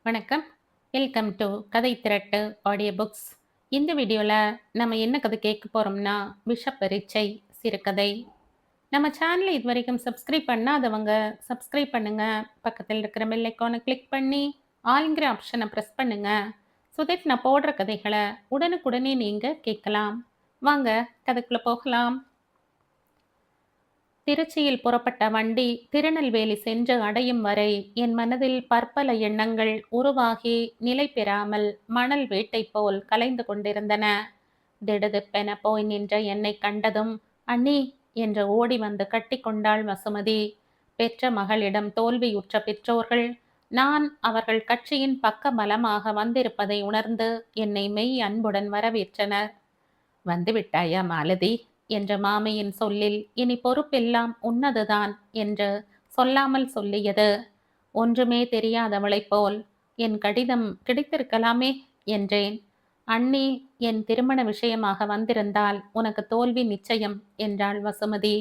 வணக்கம். Welcome to கதை திரட்டு audio books. இந்த வீடியோவில் நம்ம என்ன கதை கேட்க போகிறோம்னா, விஷப்பரீட்சை சிறுகதை. நம்ம சேனலை இது வரைக்கும் சப்ஸ்கிரைப் பண்ணாதவங்க சப்ஸ்கிரைப் பண்ணுங்க. பக்கத்தில் இருக்கிற பெல் ஐக்கானை கிளிக் பண்ணி ஆல்ங்கிற ஆப்ஷனை ப்ரெஸ் பண்ணுங்க. ஸோ தட் நான் போடுற கதைகளை உடனுக்குடனே நீங்கள் கேட்கலாம். வாங்க கதைக்குள்ளே போகலாம். திருச்சியில் புறப்பட்ட வண்டி திருநெல்வேலி சென்று அடையும் வரை என் மனதில் பற்பல எண்ணங்கள் உருவாகி நிலை பெறாமல் மணல் வேட்டை போல் கலைந்து கொண்டிருந்தன. திடுதிப்பென போய் நின்ற என்னை கண்டதும் அண்ணி என்று ஓடி வந்து கட்டி கொண்டாள் வசுமதி. பெற்ற மகளிடம் தோல்வியுற்ற பெற்றோர்கள் நான் அவர்கள் கட்சியின் பக்க பலமாக வந்திருப்பதை உணர்ந்து என்னை மெய் அன்புடன் வரவேற்றனர். வந்துவிட்டாயா மாலதி என்ற மாமியின் சொல்லில் இனி பொறுப்பெல்லாம் உன்னதுதான் என்று சொல்லாமல் சொல்லியது. ஒன்றுமே தெரியாதவளைப் போல் என் கடிதம் கிடைத்திருக்கலாமே என்றேன். அண்ணி, என் திருமண விஷயமாக வந்திருந்தால் உனக்கு தோல்வி நிச்சயம் என்றாள் வசுமதி.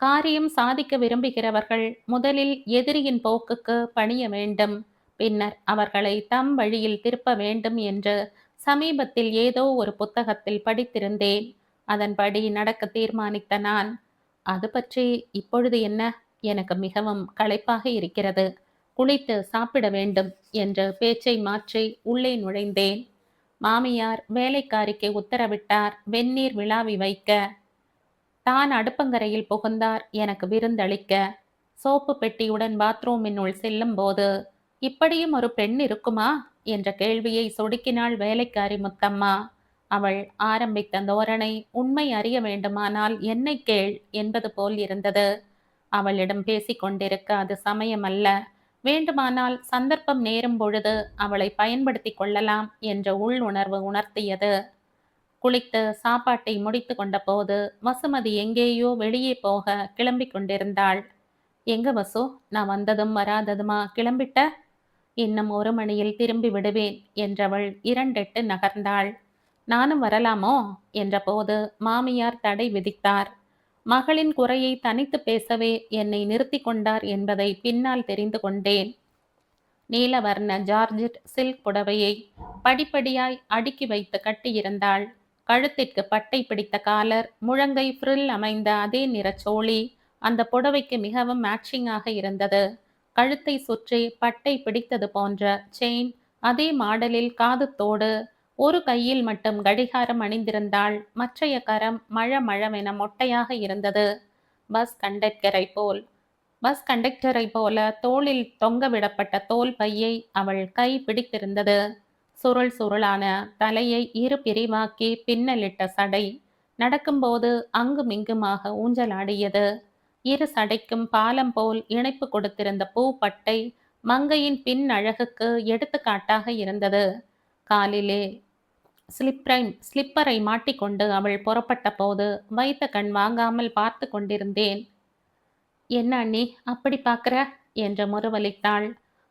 காரியம் சாதிக்க விரும்புகிறவர்கள் முதலில் எதிரியின் போக்குக்கு பணிய வேண்டும், பின்னர் அவர்களை தம் வழியில் திருப்ப வேண்டும் என்று சமீபத்தில் ஏதோ ஒரு புத்தகத்தில் படித்திருந்தேன். அதன்படி நடக்க தீர்மானித்த நான், அது பற்றி இப்பொழுது என்ன? எனக்கு மிகவும் களைப்பாக இருக்கிறது. குளித்து சாப்பிட வேண்டும் என்று பேச்சை மாற்றி உள்ளே நுழைந்தேன். மாமியார் வேலைக்காரிக்கு உத்தரவிட்டார் வெந்நீர் விழாவி வைக்க. தான் அடுப்பங்கரையில் புகுந்தார் எனக்கு விருந்தளிக்க. சோப்பு பெட்டியுடன் பாத்ரூமினுள் செல்லும் போது, இப்படியும் ஒரு பெண் இருக்குமா என்ற கேள்வியை சொடுக்கினாள் வேலைக்காரி முத்தம்மா. அவள் ஆரம்பித்த தோரணை உண்மை அறிய வேண்டுமானால் என்னை கேள் என்பது போல் இருந்தது. அவளிடம் பேசிக்கொண்டிருக்க அது சமயமல்ல. வேண்டுமானால் சந்தர்ப்பம் நேரும் பொழுது அவளை பயன்படுத்தி கொள்ளலாம் என்ற உள் உணர்வு உணர்த்தியது. குளித்து சாப்பாட்டை முடித்து கொண்ட போது வசுமதி எங்கேயோ வெளியே போக கிளம்பி கொண்டிருந்தாள். எங்க வசு, நான் வந்ததும் வராததுமா கிளம்பிட்ட? இன்னும் 1 மணியில் திரும்பி விடுவேன் என்றவள் 2 நகர்ந்தாள். நானும் வரலாமோ என்றபோது மாமியார் தடை விதித்தார். மகளின் குறையை தனித்து பேசவே என்னை நிறுத்தி கொண்டார் என்பதை பின்னால் தெரிந்து கொண்டேன். நீலவர்ண ஜார்ஜெட் சில்க் புடவையை படிப்படியாய் அடுக்கி வைத்து கட்டியிருந்தாள். கழுத்திற்கு பட்டை பிடித்த காலர், முழங்கை ஃப்ரில் அமைந்த அதே நிற சோழி அந்த புடவைக்கு மிகவும் மேட்சிங்காக இருந்தது. கழுத்தை சுற்றி பட்டை பிடித்தது போன்ற செயின், அதே மாடலில் காதுத்தோடு. ஒரு கையில் மட்டும் கடிகாரம் அணிந்திருந்தாள். மற்றைய கரம் மழமழவென மொட்டையாக இருந்தது. பஸ் கண்டக்டரை போல தோளில் தொங்கவிடப்பட்ட தோல் பையை அவள் கை பிடித்திருந்தது. சுருள் சுருளான தலையை 2 பிரிவாக்கி பின்னலிட்ட சடை நடக்கும்போது அங்குமிங்குமாக ஊஞ்சலாடியது. 2 சடைக்கும் பாலம் போல் இணைப்பு கொடுத்திருந்த பூப்பட்டை மங்கையின் பின் அழகுக்கு எடுத்துக்காட்டாக இருந்தது. காலிலே ஸ்லிப்பரை மாட்டிக்கொண்டு அவள் புறப்பட்ட போது வைத்த கண் வாங்காமல் பார்த்து கொண்டிருந்தேன். என்ன அண்ணி அப்படி பார்க்குற என்று முறுவலித்தாள்.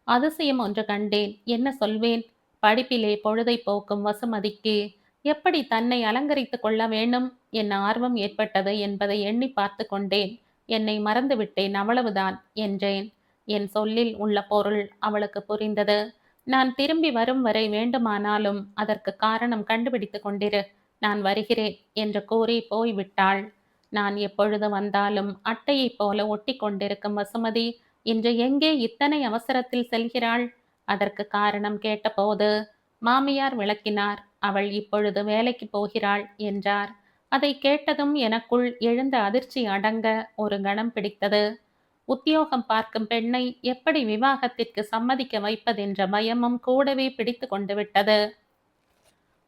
அதிசயம் ஒன்று கண்டேன். என்ன சொல்வேன்? படிப்பிலே பொழுதை போக்கும் வசுமதிக்கு எப்படி தன்னை அலங்கரித்து கொள்ள வேண்டும் என் ஆர்வம் ஏற்பட்டது என்பதை எண்ணி பார்த்து கொண்டேன். என்னை மறந்துவிட்டேன், அவ்வளவுதான் என்றேன். என் சொல்லில் உள்ள பொருள் அவளுக்கு புரிந்தது. நான் திரும்பி வரும் வரை வேண்டுமானாலும் அதற்கு காரணம் கண்டுபிடித்து கொண்டிரு, நான் வருகிறேன் என்று கூறி போய்விட்டாள். நான் எப்பொழுது வந்தாலும் அட்டையைப் போல ஒட்டி கொண்டிருக்கும் வசுமதி இன்று எங்கே இத்தனை அவசரத்தில் செல்கிறாள்? அதற்கு காரணம் கேட்டபோது மாமியார் விளக்கினார். அவள் இப்பொழுது வேலைக்கு போகிறாள் என்றார். அதை கேட்டதும் எனக்குள் எழுந்த அதிர்ச்சி அடங்க ஒரு கணம் பிடித்தது. உத்தியோகம் பார்க்கும் பெண்ணை எப்படி விவாகத்திற்கு சம்மதிக்க வைப்பதென்ற பயமும் கூடவே பிடித்து கொண்டு விட்டது.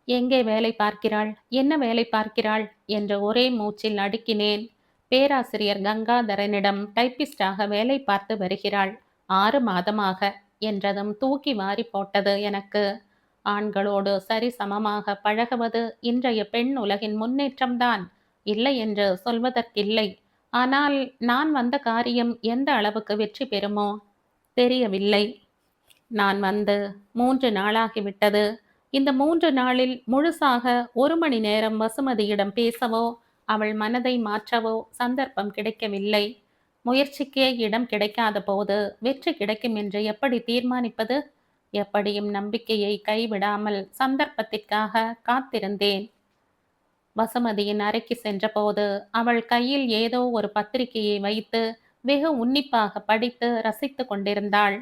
எங்கே வேலை பார்க்கிறாள், என்ன வேலை பார்க்கிறாள் என்று ஒரே மூச்சில் அடுக்கினேன். பேராசிரியர் கங்காதரனிடம் டைப்பிஸ்டாக வேலை பார்த்து வருகிறாள், 6 மாதமாக என்றதும் தூக்கி வாரி போட்டது எனக்கு. ஆண்களோடு சரி சமமாக பழகுவது இன்றைய பெண் உலகின் முன்னேற்றம்தான், இல்லை என்று சொல்வதற்கில்லை. ஆனால் நான் வந்த காரியம் எந்த அளவுக்கு வெற்றி பெறுமோ தெரியவில்லை. நான் வந்து 3 நாளாகிவிட்டது. இந்த 3 நாளில் முழுசாக 1 மணி நேரம் வசுமதியிடம் பேசவோ அவள் மனதை மாற்றவோ சந்தர்ப்பம் கிடைக்கவில்லை. முயற்சிக்கே இடம் கிடைக்காத போது வெற்றி கிடைக்கும் என்று எப்படி தீர்மானிப்பது? எப்படியும் நம்பிக்கையை கைவிடாமல் சந்தர்ப்பத்திற்காக காத்திருந்தேன். வசுமதியின் அறைக்கு சென்றபோது அவள் கையில் ஏதோ ஒரு பத்திரிகையை வைத்து வெகு உன்னிப்பாக படித்து ரசித்து கொண்டிருந்தாள்.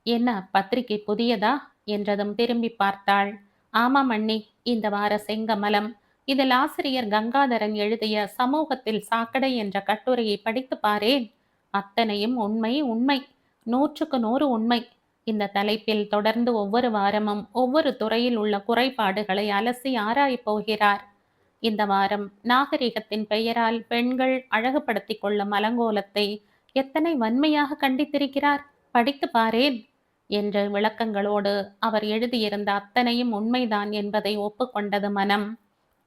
என்ன பத்திரிகை புதியதா என்றதும் திரும்பி பார்த்தாள். ஆமாம் அண்ணி, இந்த வார செங்கமலம். இதில் ஆசிரியர் கங்காதரன் எழுதிய சமூகத்தில் சாக்கடை என்ற கட்டுரையை படித்து பாரேன். அத்தனையும் உண்மை உண்மை, 100க்கு 100 உண்மை. இந்த தலைப்பில் தொடர்ந்து ஒவ்வொரு வாரமும் ஒவ்வொரு துறையில் உள்ள குறைபாடுகளை அலசி ஆராயப் போகிறார். இந்த வாரம் நாகரிகத்தின் பெயரால் பெண்கள் அழகுபடுத்திக் கொள்ளும் அலங்கோலத்தை எத்தனை வன்மையாக கண்டித்திருக்கிறார், படித்து பாரேன் என்ற விளக்கங்களோடு அவர் எழுதியிருந்த அத்தனையும் உண்மைதான் என்பதை ஒப்புக்கொண்டது மனம்.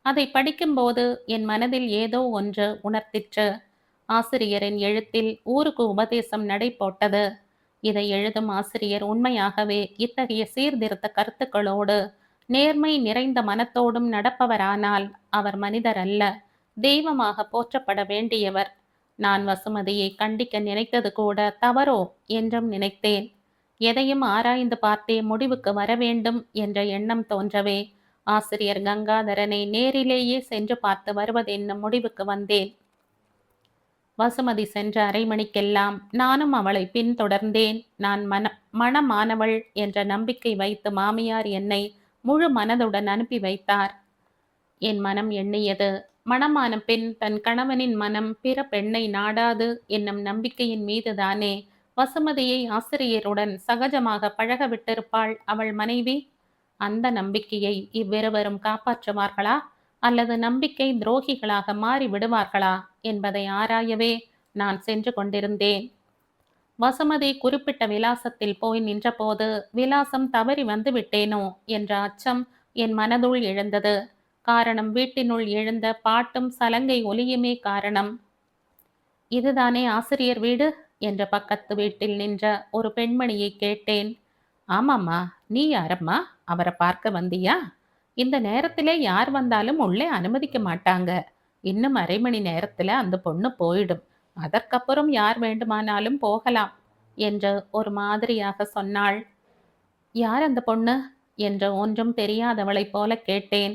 அதை படிக்கும்போது என் மனதில் ஏதோ ஒன்று உணர்த்திற்று. ஆசிரியரின் எழுத்தில் ஊருக்கு உபதேசம் நடை போட்டது. இதை எழுதும் ஆசிரியர் உண்மையாகவே இத்தகைய சீர்திருத்த கருத்துக்களோடு நேர்மை நிறைந்த மனத்தோடும் நடப்பவரானால் அவர் மனிதர் அல்ல, தெய்வமாக போற்றப்பட வேண்டியவர். நான் வசுமதியை கண்டிக்க நினைத்தது கூட தவறோ என்றும் நினைத்தேன். எதையும் ஆராய்ந்து பார்த்தே முடிவுக்கு வர வேண்டும் என்ற எண்ணம் தோன்றவே ஆசிரியர் கங்காதரனை நேரிலேயே சென்று பார்த்து வருவதென்னும் முடிவுக்கு வந்தேன். வசுமதி சென்ற அரை மணிக்கெல்லாம் நானும் அவளை பின்தொடர்ந்தேன். நான் மனமானவள் என்ற நம்பிக்கை வைத்து மாமியார் என்னை முழு மனதுடன் அனுப்பி வைத்தார். என் மனம் எண்ணியது, மணமான பெண் தன் கணவனின் மனம் பிற பெண்ணை நாடாது என்னும் நம்பிக்கையின் மீதுதானே வசுமதியை ஆசிரியருடன் சகஜமாக பழக விட்டிருப்பாள் அவள் மனைவி. அந்த நம்பிக்கையை இவ்விருவரும் காப்பாற்றுவார்களா அல்லது நம்பிக்கை துரோகிகளாக மாறி விடுவார்களா என்பதை ஆராயவே நான் சென்று கொண்டிருந்தேன். வசுமதி குறிப்பிட்ட விலாசத்தில் போய் நின்றபோது விலாசம் தவறி வந்து விட்டேனோ என்ற அச்சம் என் மனதுள் எழுந்தது. காரணம் வீட்டினுள் எழுந்த பாட்டும் சலங்கை ஒலியுமே காரணம். இதுதானே ஆசிரியர் வீடு என்ற பக்கத்து வீட்டில் நின்ற ஒரு பெண்மணியை கேட்டேன். ஆமாம்மா, நீ யாரம்மா? அவரை பார்க்க வந்தியா? இந்த நேரத்திலே யார் வந்தாலும் உள்ளே அனுமதிக்க மாட்டாங்க. இன்னும் அரை மணி நேரத்துல அந்த பொண்ணு போயிடும். அதற்கப்புறம் யார் வேண்டுமானாலும் போகலாம் என்று ஒரு மாதிரியாக சொன்னாள். யார் அந்த பொண்ணு என்று ஒன்றும் தெரியாதவளைப் போல கேட்டேன்.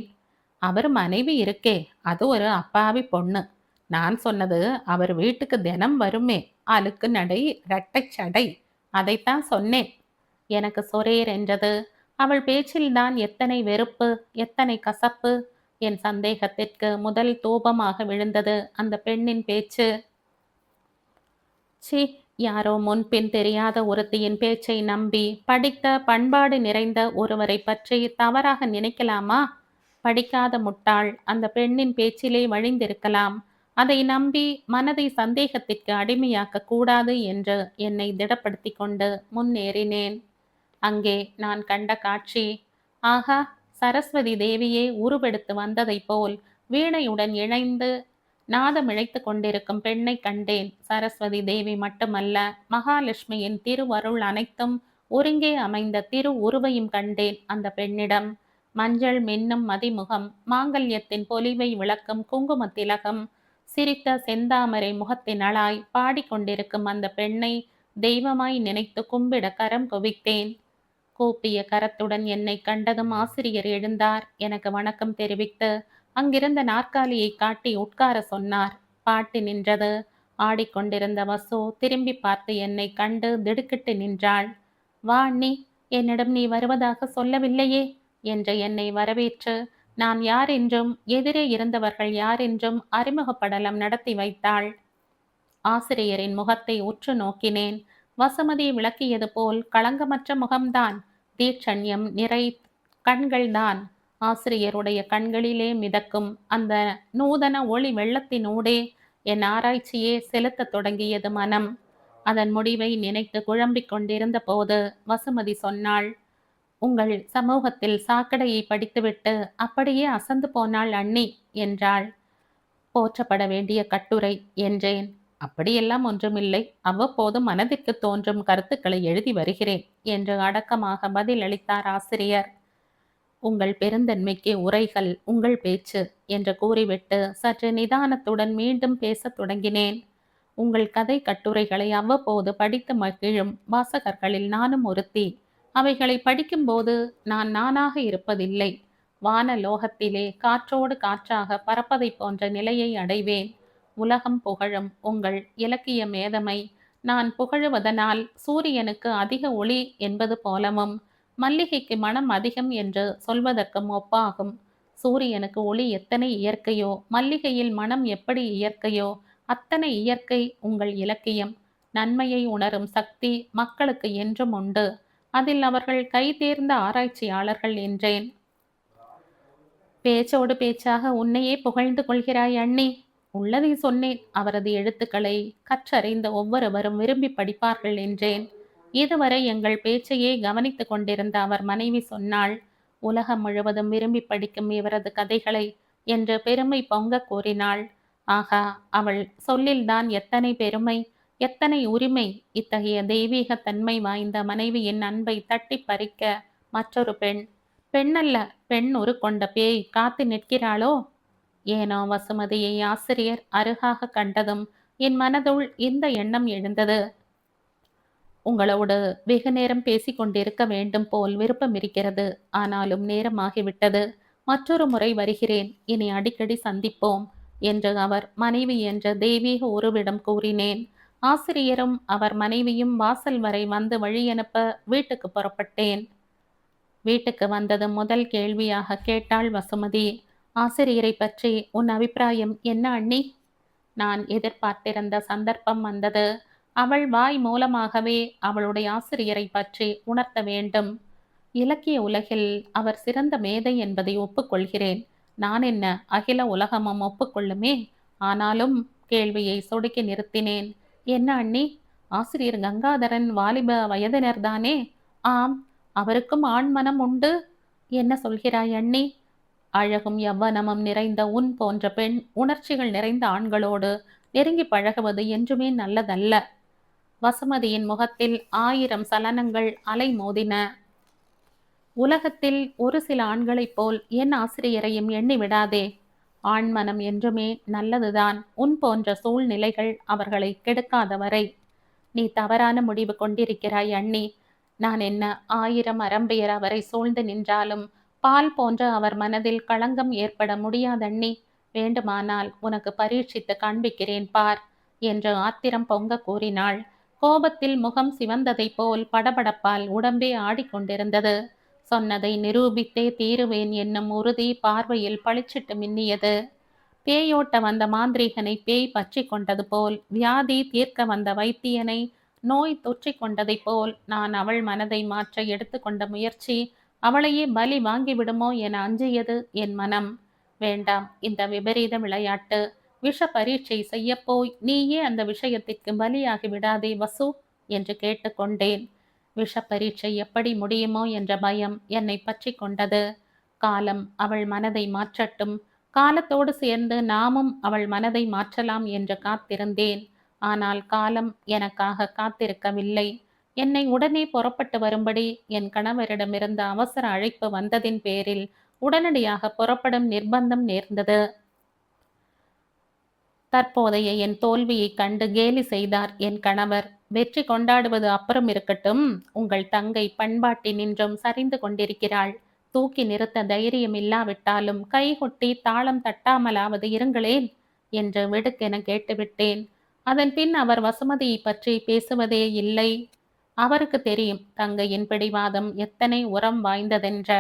அவர் மனைவி இருக்கே, அது ஒரு அப்பாவி பொண்ணு. நான் சொன்னது அவர் வீட்டுக்கு தினம் வருமே, அழுக்கு நடை இரட்டை சடை, அதைத்தான் சொன்னேன். எனக்கு சொரேர் என்றது. அவள் பேச்சில்தான் எத்தனை வெறுப்பு, எத்தனை கசப்பு. என் சந்தேகத்திற்கு முதல் தூபமாக விழுந்தது அந்த பெண்ணின் பேச்சு. சி, யாரோ முன்பின் தெரியாத ஒருத்தியின் பேச்சை நம்பி படித்த பண்பாடு நிறைந்த ஒருவரை பற்றி தவறாக நினைக்கலாமா? படிக்காத முட்டாள் அந்த பெண்ணின் பேச்சிலே வழிந்திருக்கலாம். அதை நம்பி மனதை சந்தேகத்திற்கு அடிமையாக்க கூடாது என்று என்னை திடப்படுத்தி கொண்டு முன்னேறினேன். அங்கே நான் கண்ட காட்சி, ஆகா, சரஸ்வதி தேவியே உருவெடுத்து வந்ததைப் போல் வீணையுடன் இணைந்து நாதமிழைத்து கொண்டிருக்கும் பெண்ணை கண்டேன். சரஸ்வதி தேவி மட்டுமல்ல, மகாலட்சுமியின் திருவருள் அனைத்தும் ஒருங்கே அமைந்த திரு உருவையும் கண்டேன் அந்த பெண்ணிடம். மஞ்சள் மின்னும் மதிமுகம், மாங்கல்யத்தின் பொலிவை விளக்கும் குங்கும திலகம், சிரித்த செந்தாமரை முகத்தினளாய் பாடிக்கொண்டிருக்கும் அந்த பெண்ணை தெய்வமாய் நினைத்து கும்பிட கரம் குவித்தேன். கூப்பிய கரத்துடன் என்னை கண்டதும் ஆசிரியர் எழுந்தார். எனக்கு வணக்கம் தெரிவித்து அங்கிருந்த நாற்காலியை காட்டி உட்கார சொன்னார். பாட்டி நின்றது. ஆடிக்கொண்டிருந்த வசு திரும்பி பார்த்து என்னை கண்டு திடுக்கிட்டு நின்றாள். வா அண்ணி, என்னிடம் நீ வருவதாக சொல்லவில்லையே என்று என்னை வரவேற்று நான் யார் என்றும் எதிரே இருந்தவர்கள் யார் என்றும் அறிமுகப்படலம் நடத்தி வைத்தாள். ஆசிரியரின் முகத்தை உற்று நோக்கினேன். வசுமதி விளக்கியது போல் களங்கமற்ற முகம்தான், தீட்சண்யம் நிறை கண்கள்தான். ஆசிரியருடைய கண்களிலே மிதக்கும் அந்த நூதன ஒளி வெள்ளத்தினூடே என் ஆராய்ச்சியே செலுத்த தொடங்கியது மனம். அதன் முடிவை நினைத்து குழம்பிக் கொண்டிருந்த போது வசுமதி சொன்னாள், உங்கள் சமூகத்தில் சாக்கடையை படித்துவிட்டு அப்படியே அசந்து போனாள் அண்ணி என்றாள். போற்றப்பட வேண்டிய கட்டுரை என்றேன். அப்படியெல்லாம் ஒன்றுமில்லை, அவ்வப்போது மனதிற்கு தோன்றும் கருத்துக்களை எழுதி வருகிறேன் என்று அடக்கமாக பதிலளித்தார் ஆசிரியர். உங்கள் பெருந்தன்மைக்கு உரைகள் உங்கள் பேச்சு என்று கூறிவிட்டு சற்று நிதானத்துடன் மீண்டும் பேசத் தொடங்கினேன். உங்கள் கதை கட்டுரைகளை அவ்வப்போது படித்து மகிழும் வாசகர்களில் நானும் ஒருத்தி. அவைகளை படிக்கும்போது நான் நானாக இருப்பதில்லை. வானலோகத்திலே காற்றோடு காற்றாக பறப்பதைப் போன்ற நிலையை அடைவேன். உலகம் புகழும் உங்கள் இலக்கிய மேதமை நான் புகழுவதனால் சூரியனுக்கு அதிக ஒளி என்பது போலவும், மல்லிகைக்கு மனம் அதிகம் என்று சொல்வதற்கும் ஒப்பாகும். சூரியனுக்கு ஒளி எத்தனை இயற்கையோ, மல்லிகையில் மனம் எப்படி இயற்கையோ, அத்தனை இயற்கை உங்கள் இலக்கியம். நன்மையை உணரும் சக்தி மக்களுக்கு என்றும் உண்டு. அதில் அவர்கள் கைதேர்ந்த ஆராய்ச்சியாளர்கள் என்றேன். பேச்சோடு பேச்சாக உன்னையே புகழ்ந்து கொள்கிறாய் அண்ணி. உள்ளதை சொன்னேன். அவரது எழுத்துக்களை கற்றறிந்த ஒவ்வொருவரும் விரும்பி படிப்பார்கள் என்றேன். இதுவரை எங்கள் பேச்சையே கவனித்துக் கொண்டிருந்த அவர் மனைவி சொன்னாள், உலகம் முழுவதும் விரும்பி படிக்கும் இவரது கதைகளை என்று பெருமை பொங்க கூறினாள். ஆகா, அவள் சொல்லில்தான் எத்தனை பெருமை, எத்தனை உரிமை! இத்தகைய தெய்வீக தன்மை வாய்ந்த மனைவியின் அன்பை தட்டி பறிக்க மற்றொரு பெண், பெண்ணல்ல பெண் உருக்கொண்ட பேய் காத்து நிற்கிறாளோ? ஏனோ வசுமதியை ஆசிரியர் அருகாக கண்டதும் என் மனதுள் இந்த எண்ணம் எழுந்தது. உங்களோடு வெகு நேரம் பேசிக்கொண்டிருக்க வேண்டும் போல் விருப்பம் இருக்கிறது. ஆனாலும் நேரமாகிவிட்டது. மற்றொரு முறை வருகிறேன். இனி அடிக்கடி சந்திப்போம் என்று அவர் மனைவி என்ற தெய்வீக உருவிடம் கூறினேன். ஆசிரியரும் அவர் மனைவியும் வாசல் வரை வந்து வழியனுப்ப வீட்டுக்கு புறப்பட்டேன். வீட்டுக்கு வந்தது முதல் கேள்வியாக கேட்டாள் வசுமதி. ஆசிரியரை பற்றி உன் அபிப்பிராயம் என்ன அண்ணி? நான் எதிர்பார்த்திருந்த சந்தர்ப்பம் வந்தது. அவள் வாய் மூலமாகவே அவளுடைய ஆசிரியரை பற்றி உணர்த்த வேண்டும். இலக்கிய உலகில் அவர் சிறந்த மேதை என்பதை ஒப்புக்கொள்கிறேன். நான் என்ன, அகில உலகமும் ஒப்புக்கொள்ளுமே. ஆனாலும் கேள்வியை சொடுக்கி நிறுத்தினேன். என்ன அண்ணி, ஆசிரியர் கங்காதரன் வாலிப வயதினர்தானே? ஆம். அவருக்கும் ஆண் மனம் உண்டு. என்ன சொல்கிறாய் அண்ணி? அழகும் யவ்வனமும் நிறைந்த உன் போன்ற பெண் உணர்ச்சிகள் நிறைந்த ஆண்களோடு நெருங்கி பழகுவது என்றுமே நல்லதல்ல. வசுமதியின் முகத்தில் 1000 சலனங்கள் அலை மோதின. உலகத்தில் ஒரு சில ஆண்களைப் போல் என் ஆசிரியரையும் எண்ணி விடாதே. ஆண்மனம் என்றுமே நல்லதுதான். உன் போன்ற சூழ்நிலைகள் அவர்களை கெடுக்காதவரை. நீ தவறான முடிவு கொண்டிருக்கிறாய் அண்ணி. நான் என்ன 1000 அரம்பையர் அவரை சூழ்ந்து நின்றாலும் பால் போன்ற அவர் மனதில் களங்கம் ஏற்பட முடியாதண்ணி. வேண்டுமானால் உனக்கு பரீட்சித்து காண்பிக்கிறேன் பார் என்று ஆத்திரம் பொங்க கூறினாள். கோபத்தில் முகம் சிவந்ததைப் போல் படபடப்பால் உடம்பே ஆடிக்கொண்டிருந்தது. சொன்னதை நிரூபித்தே தீருவேன் என்னும் உறுதி பார்வையில் பளிச்சிட்டு மின்னியது. பேயோட்ட வந்த மாந்திரீகனை பேய் பற்றி கொண்டது போல், வியாதி தீர்க்க வந்த வைத்தியனை நோய் தொற்றிக் கொண்டதைப் போல் நான் அவள் மனதை மாற்ற எடுத்துக்கொண்ட முயற்சி அவளையே பலி வாங்கிவிடுமோ என அஞ்சியது என் மனம். வேண்டாம் இந்த விபரீத விளையாட்டு. விஷ பரீட்சை செய்யப்போய் நீயே அந்த விஷயத்திற்கு பலியாகி விடாதே வசு என்று கேட்டுக்கொண்டேன். விஷ பரீட்சை எப்படி முடியுமோ என்ற பயம் என்னை பற்றி கொண்டது. காலம் அவள் மனதை மாற்றட்டும், காலத்தோடு சேர்ந்து நாமும் அவள் மனதை மாற்றலாம் என்று காத்திருந்தேன். ஆனால் காலம் எனக்காக காத்திருக்கவில்லை. என்னை உடனே புறப்பட்டு வரும்படி என் கணவரிடமிருந்த அவசர அழைப்பு வந்ததின் பேரில் உடனடியாக புறப்படும் நிர்பந்தம் நேர்ந்தது. தற்போதைய என் தோல்வியைக் கண்டு கேலி செய்தார் என் கணவர். வெற்றி கொண்டாடுவது அப்புறம் இருக்கட்டும், உங்கள் தங்கை பண்பாட்டினின்றும் சரிந்து கொண்டிருக்கிறாள். தூக்கி நிறுத்த தைரியம் இல்லாவிட்டாலும் கைகொட்டி தாளம் தட்டாமலாவது இருங்களேன் என்று விடுக்கென கேட்டுவிட்டேன். அதன் பின் அவர் வசுமதியை பற்றி பேசுவதே இல்லை. அவருக்கு தெரியும் தங்கையின் பிடிவாதம் எத்தனை உரம் வாய்ந்ததென்ற.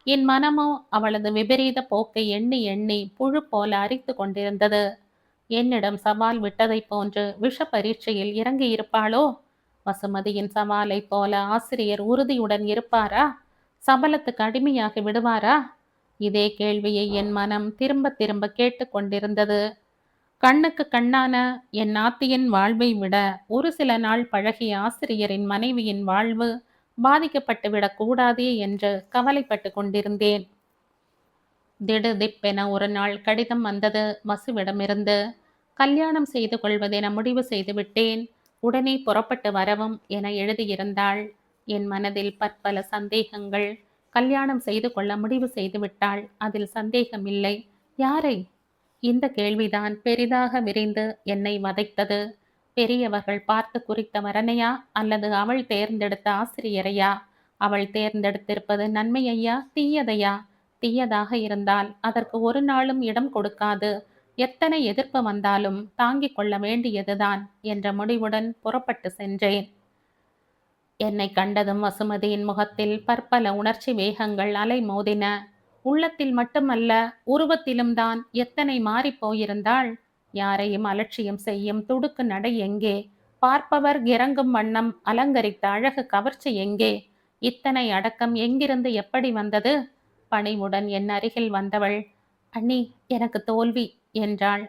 என் மனமோ அவளது விபரீத போக்கை எண்ணி எண்ணி புழு போல அரித்து கொண்டிருந்தது. என்னிடம் சவால் விட்டதைப் போன்று விஷ பரீட்சையில் இறங்கியிருப்பாளோ? வசுமதியின் சவாலை போல ஆசிரியர் உறுதியுடன் இருப்பாரா? சபலத்துக்கு அடிமையாகி விடுவாரா? இதே கேள்வியை என் மனம் திரும்ப திரும்ப கேட்டுக்கொண்டிருந்தது. கண்ணுக்கு கண்ணான என் நாத்தியின் வாழ்வை விட ஒரு சில நாள் பழகிய ஆசிரியரின் மனைவியின் வாழ்வு பாதிக்கப்பட்டுவிடக் கூடாதே என்று கவலைப்பட்டு கொண்டிருந்தேன். திடுதிப்பென ஒரு நாள் கடிதம் வந்தது வசுவிடமிருந்து. கல்யாணம் செய்து கொள்வதென முடிவு செய்துவிட்டேன். உடனே புறப்பட்டு வரவும் என எழுதியிருந்தாள். என் மனதில் பற்பல சந்தேகங்கள். கல்யாணம் செய்து கொள்ள முடிவு செய்துவிட்டாள், அதில் சந்தேகமில்லை. யாரை? இந்த கேள்விதான் பெரிதாக விரிந்து என்னை வதைத்தது. பெரியவர்கள் பார்த்து குறித்த வரனையா அல்லது அவள் தேர்ந்தெடுத்த ஆசிரியரையா? அவள் தேர்ந்தெடுத்திருப்பது நன்மையையா தீயதையா? தீயதாக இருந்தால் அதற்கு ஒரு நாளும் இடம் கொடுக்காது. எத்தனை எதிர்ப்பு வந்தாலும் தாங்கிக் கொள்ள வேண்டியதுதான் என்ற முடிவுடன் புறப்பட்டு சென்றேன். என்னை கண்டதும் வசுமதியின் முகத்தில் பற்பல உணர்ச்சி வேகங்கள் அலைமோதின. உள்ளத்தில் மட்டுமல்ல, உருவத்திலும் தான் எத்தனை மாறிப் போயிருந்தாள். யாரையும் அலட்சியம் செய்யும் துடுக்கு நடை எங்கே? பார்ப்பவர் இறங்கும் வண்ணம் அலங்கரித்த அழகு கவர்ச்சி எங்கே? இத்தனை அடக்கம் எங்கிருந்து எப்படி வந்தது? பணிவுடன் என் அருகில் வந்தவள், அண்ணி, எனக்கு தோல்வி என்றாள்.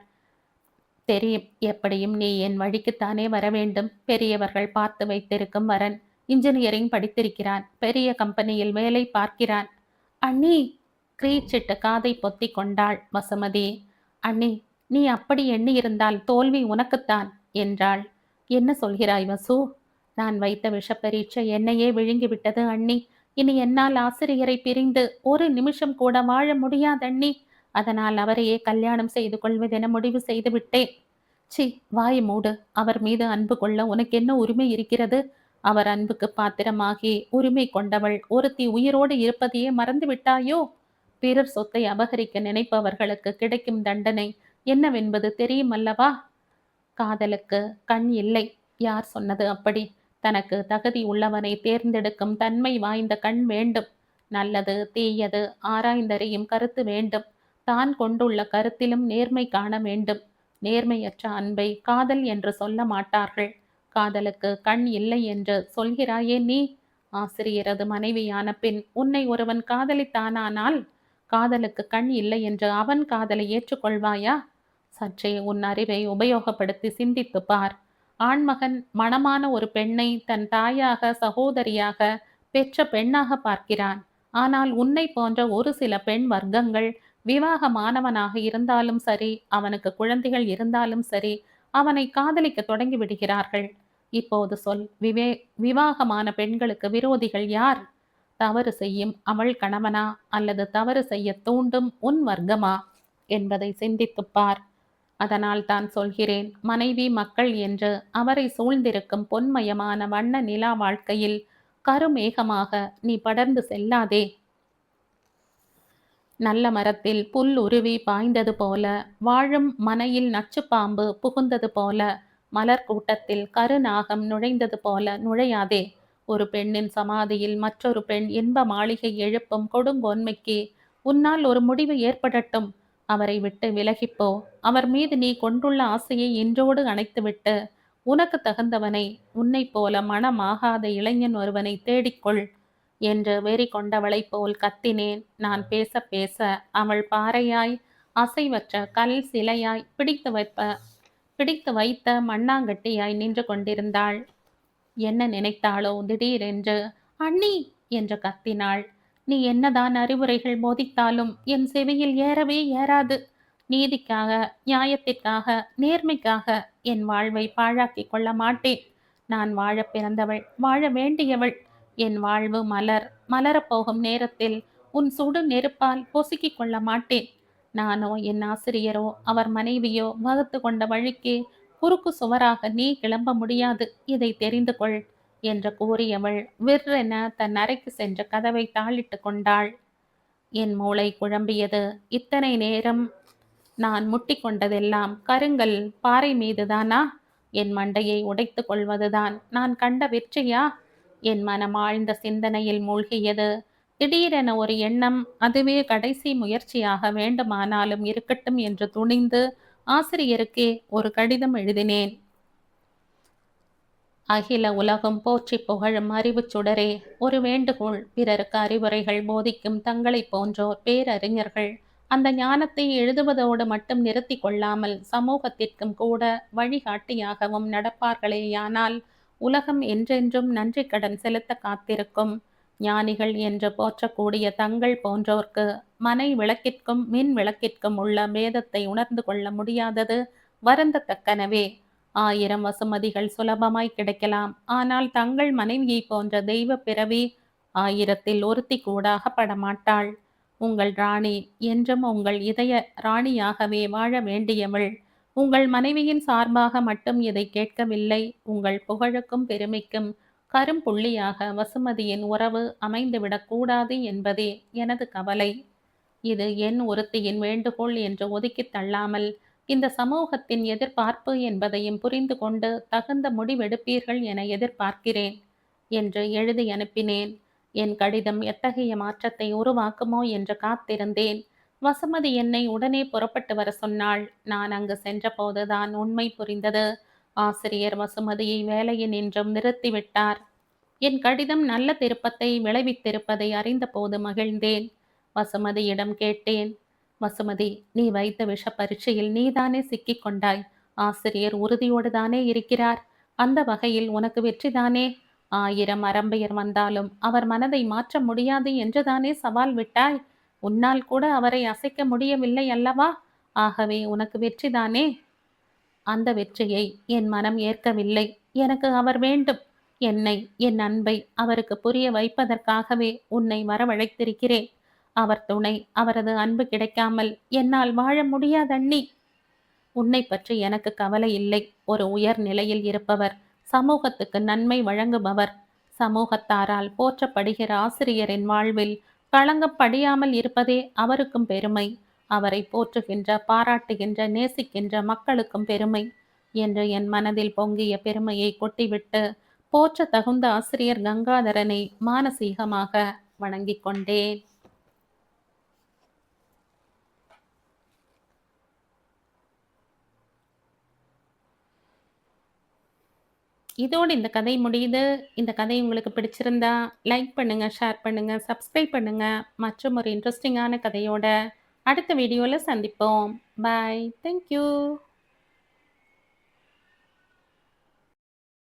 தெரியும், எப்படியும் நீ என் வழிக்குத்தானே வரவேண்டும். பெரியவர்கள் பார்த்து வைத்திருக்கும் வரன். இன்ஜினியரிங் படித்திருக்கிறான். பெரிய கம்பெனியில் வேலை பார்க்கிறான். அண்ணி, கிரீச்சிட்டு காதை பொத்தி கொண்டாள் வசுமதி. அண்ணி, நீ அப்படி எண்ணியிருந்தால் தோல்வி உனக்குத்தான் என்றாள். என்ன சொல்கிறாய் வசு? நான் வைத்த விஷப்பரீட்சை என்னையே விழுங்கிவிட்டது அண்ணி. இனி என்னால் ஆசிரியரை பிரிந்து ஒரு நிமிஷம் கூட வாழ முடியாதண்ணி. அதனால் அவரையே கல்யாணம் செய்து கொள்வதென முடிவு செய்து விட்டேன். சி, வாய் மூடு. அவர் மீது அன்பு கொள்ள உனக்கு என்ன உரிமை இருக்கிறது? அவர் அன்புக்கு பாத்திரமாகி உரிமை கொண்டவள் ஒருத்தி உயிரோடு இருப்பதையே மறந்து விட்டாயோ? பிறர் சொத்தை அபகரிக்க நினைப்பவர்களுக்கு கிடைக்கும் தண்டனை என்னவென்பது தெரியும் அல்லவா? காதலுக்கு கண் இல்லை. யார் சொன்னது அப்படி? தனக்கு தகுதி உள்ளவனை தேர்ந்தெடுக்கும் தன்மை வாய்ந்த கண் வேண்டும். நல்லது தீயது ஆராய்ந்தறியும் கருத்து வேண்டும். தான் கொண்டுள்ள கருத்திலும் நேர்மை காண வேண்டும். நேர்மையற்ற அன்பை காதல் என்று சொல்ல மாட்டார்கள். காதலுக்கு கண் இல்லை என்று சொல்கிறாயே நீ? ஆசிரியரது மனைவியான பின் உன்னை ஒருவன் காதலித்தானால் காதலுக்கு கண் இல்லை என்று அவன் காதலை ஏற்றுக்கொள்வாயா? சற்றே உன் அறிவை உபயோகப்படுத்தி சிந்தித்து பார். ஆண்மகன் மணமான ஒரு பெண்ணை தன் தாயாக சகோதரியாக பெற்ற பெண்ணாக பார்க்கிறான். ஆனால் உன்னை போன்ற ஒரு சில பெண் வர்க்கங்கள் விவாகமானவனாக இருந்தாலும் சரி, அவனுக்கு குழந்தைகள் இருந்தாலும் சரி, அவனை காதலிக்க தொடங்கி விடுகிறார்கள். இப்போது சொல், விவாகமான பெண்களுக்கு விரோதிகள் யார்? தவறு செய்யும் அவள் கணவனா, அல்லது தவறு செய்ய தூண்டும் உன் வர்க்கமா என்பதை சிந்தித்துப் பார். அதனால் தான் சொல்கிறேன், மனைவி மக்கள் என்று அவரை சூழ்ந்திருக்கும் பொன்மயமான வண்ண நிலா வாழ்க்கையில் கருமேகமாக நீ படர்ந்து செல்லாதே. நல்ல மரத்தில் புல் உருவி பாய்ந்தது போல, வாழும் மனையில் நச்சுப்பாம்பு புகுந்தது போல, மலர் கூட்டத்தில் கருநாகம் நுழைந்தது போல நுழையாதே. ஒரு பெண்ணின் சமாதியில் மற்றொரு பெண் இன்ப மாளிகை எழுப்பும் கொடுங்கோன்மைக்கு உன்னால் ஒரு முடிவு ஏற்படட்டும். அவரை விட்டு விலகிப்போ. அவர் மீது நீ கொண்டுள்ள ஆசையை இன்றோடு அணைத்துவிட்டு உனக்கு தகுந்தவனை, உன்னை போல மனமாகாத இளைஞன் ஒருவனை தேடிக்கொள் என்று வெறி கொண்டவளைப் போல் கத்தினேன். நான் பேச பேச அவள் பாறையாய், அசைவற்ற கல் சிலையாய், பிடித்து வைத்த மண்ணாங்கட்டியாய் நின்று கொண்டிருந்தாள். என்ன நினைத்தாளோ திடீரென்று அண்ணி என்று கத்தினாள். நீ என்னதான் அறிவுரைகள் போதித்தாலும் என் செவியில் ஏறவே ஏறாது. நீதிக்காக, நியாயத்திற்காக, நேர்மைக்காக என் வாழ்வை பாழாக்கி கொள்ள மாட்டேன். நான் வாழ பிறந்தவள், வாழ வேண்டியவள். என் வாழ்வு மலரப்போகும் நேரத்தில் உன் சுடு நெருப்பால் பொசுக்கிக் கொள்ள மாட்டேன். நானோ என் ஆசிரியரோ அவர் மனைவியோ வகுத்து கொண்ட வழிக்கு குறுக்கு சுவராக நீ கிளம்ப முடியாது. இதை தெரிந்து கொள் என்று கூறியவள் விற்றென தன் அறைக்கு சென்ற கதவை தாளிட்டு கொண்டாள். என் மூளை குழம்பியது. இத்தனை நேரம் நான் முட்டி கொண்டதெல்லாம் கருங்கல் பாறை மீதுதானா? என் மண்டையை உடைத்து கொள்வதுதான் நான் கண்ட வெற்றியா? என் மனம் ஆழ்ந்த சிந்தனையில் மூழ்கியது. திடீரென ஒரு எண்ணம், அதுவே கடைசி முயற்சியாக வேண்டுமானாலும் இருக்கட்டும் என்று துணிந்து ஆசிரியருக்கே ஒரு கடிதம் எழுதினேன். அகில உலகம் போற்றி புகழும் அறிவு சுடரே, ஒரு வேண்டுகோள். பிறருக்கு அறிவுரைகள் போதிக்கும் தங்களை போன்றோர் பேரறிஞர்கள் அந்த ஞானத்தை எழுதுவதோடு மட்டும் நிறுத்தி கொள்ளாமல் சமூகத்திற்கும் கூட வழிகாட்டியாகவும் நடப்பார்களேயானால் உலகம் என்றென்றும் நன்றி கடன் செலுத்த காத்திருக்கும். ஞானிகள் என்று போற்றக்கூடிய தங்கள் போன்றோர்க்கு மனை விளக்கிற்கும் மின் விளக்கிற்கும் உள்ள பேதத்தை உணர்ந்து கொள்ள முடியாதது வருந்தத்தக்கனவே. 1000 வசுமதிகள் சுலபமாய் கிடைக்கலாம். ஆனால் தங்கள் மனைவியை போன்ற தெய்வ பிறவி 1000ல் ஒருத்தி கூட அகப்படமாட்டாள். உங்கள் ராணி என்றும் உங்கள் இதய ராணியாகவே வாழ வேண்டியவள். உங்கள் மனைவியின் சார்பாக மட்டும் இதை கேட்கவில்லை. உங்கள் புகழுக்கும் பெருமைக்கும் கரும்புள்ளியாக வசுமதியின் உறவு அமைந்துவிடக் கூடாது என்பதே எனது கவலை. இது என் ஒருத்தியின் வேண்டுகோள் என்று ஒதுக்கித் தள்ளாமல், இந்த சமூகத்தின் எதிர்பார்ப்பு என்பதையும் புரிந்து கொண்டு தகுந்த முடிவெடுப்பீர்கள் என எதிர்பார்க்கிறேன் என்று எழுதி அனுப்பினேன். என் கடிதம் எத்தகைய மாற்றத்தை உருவாக்குமோ என்று காத்திருந்தேன். வசுமதி என்னை உடனே புறப்பட்டு வர சொன்னாள். நான் அங்கு சென்றபோதுதான் உண்மை புரிந்தது. ஆசிரியர் வசுமதியை வேலையினின்றும் நிறுத்திவிட்டார். என் கடிதம் நல்ல திருப்பத்தை விளைவித்திருப்பதை அறிந்தபோது மகிழ்ந்தேன். வசுமதியிடம் கேட்டேன். வசுமதி, நீ வைத்த விஷ பரீட்சையில் நீதானே சிக்கிக் கொண்டாய். ஆசிரியர் உறுதியோடு தானே இருக்கிறார். அந்த வகையில் உனக்கு வெற்றிதானே. 1000 அரம்பையர் வந்தாலும் அவர் மனதை மாற்ற முடியாது என்றுதானே சவால் விட்டாய். உன்னால் கூட அவரை அசைக்க முடியவில்லை அல்லவா? ஆகவே உனக்கு வெற்றிதானே. அந்த வெற்றியை என் மனம் ஏற்கவில்லை. எனக்கு அவர் வேண்டும். என்னை, என் அன்பை அவருக்கு புரிய வைப்பதற்காகவே உன்னை வரவழைத்திருக்கிறேன். அவர் துணை, அவரது அன்பு கிடைக்காமல் என்னால் வாழ முடியாதண்ணி. உன்னை பற்றி எனக்கு கவலை இல்லை. ஒரு உயர் நிலையில் இருப்பவர், சமூகத்துக்கு நன்மை வழங்குபவர், சமூகத்தாரால் போற்றப்படுகிற ஆசிரியரின் வாழ்வில் களங்கம் படியாமல் இருப்பதே அவருக்கும் பெருமை. அவரை போற்றுகின்ற, பாராட்டுகின்ற, நேசிக்கின்ற மக்களுக்கும் பெருமை என்று என் மனதில் பொங்கிய பெருமையை கொட்டிவிட்டு போற்ற தகுந்த ஆசிரியர் கங்காதரனை மானசீகமாக வணங்கிக் கொண்டேன். இதோடு இந்த கதை முடியுது. இந்த கதை உங்களுக்கு பிடிச்சிருந்தா லைக் பண்ணுங்க, ஷேர் பண்ணுங்க, சப்ஸ்கிரைப் பண்ணுங்க. மற்றும் ஒரு இன்ட்ரெஸ்டிங்கான கதையோட அடுத்த வீடியோவில் சந்திப்போம். பாய். தேங்க்யூ.